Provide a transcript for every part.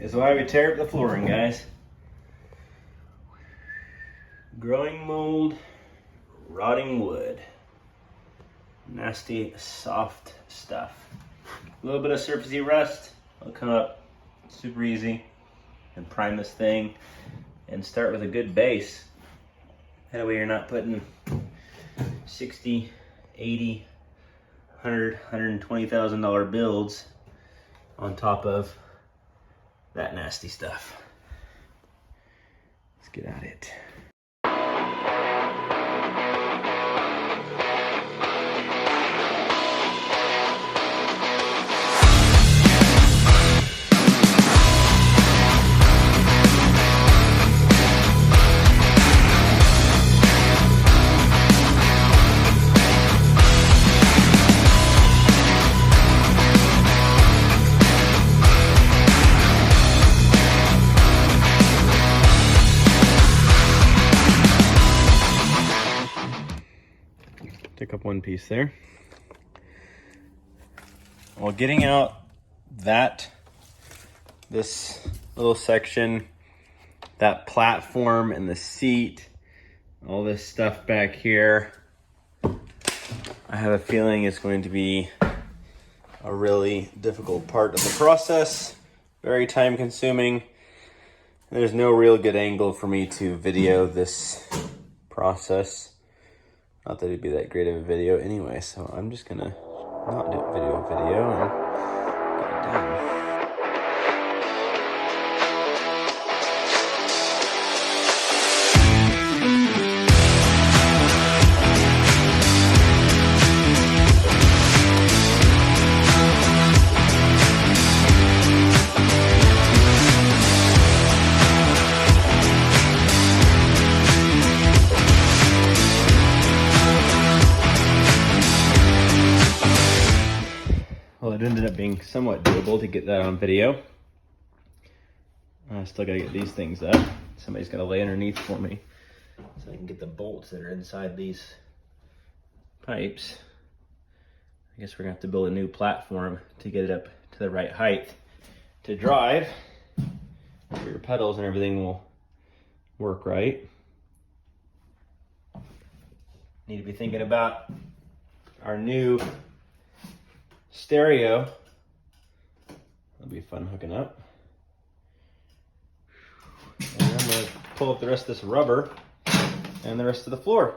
is why we tear up the flooring, guys. Growing mold, rotting wood. Nasty, soft stuff. A little bit of surfacey rust will come up super easy. And prime this thing and start with a good base. That way you're not putting 60, 80, 100, $120,000 builds on top of that nasty stuff. Let's get at it. Pick up one piece there. While getting out this little section, that platform and the seat, all this stuff back here, I have a feeling it's going to be a really difficult part of the process, very time consuming. There's no real good angle for me to video this process. Not that it'd be that great of a video anyway, so I'm just gonna not do video and get it done. Well, it ended up being somewhat doable to get that on video. I still gotta get these things up. Somebody's gotta lay underneath for me so I can get the bolts that are inside these pipes. I guess we're gonna have to build a new platform to get it up to the right height to drive. So your pedals and everything will work right. Need to be thinking about our new stereo. That'll be fun hooking up. And I'm gonna pull up the rest of this rubber and the rest of the floor.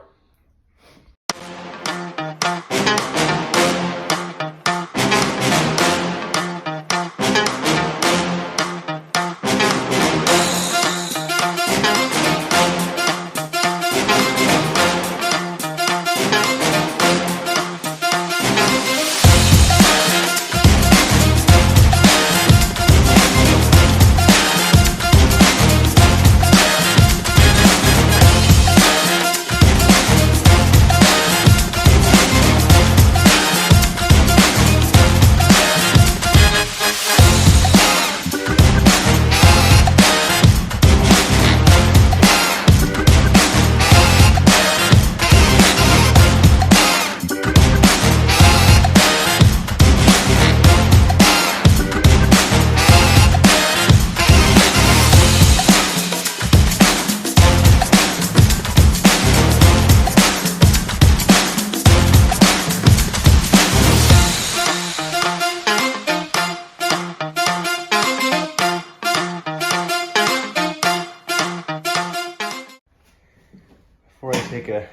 Before I take a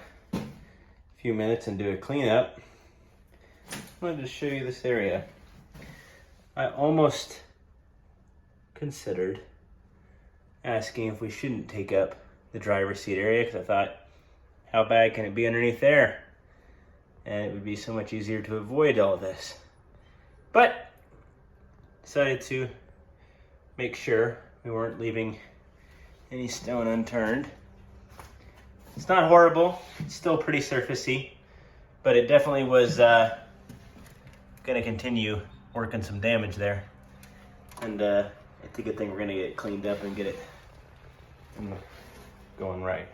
few minutes and do a cleanup, I wanted to show you this area. I almost considered asking if we shouldn't take up the driver's seat area because I thought, how bad can it be underneath there? And it would be so much easier to avoid all of this. But decided to make sure we weren't leaving any stone unturned. It's not horrible, it's still pretty surfacey, but it definitely was gonna continue working some damage there. And it's a good thing we're gonna get it cleaned up and get it going right.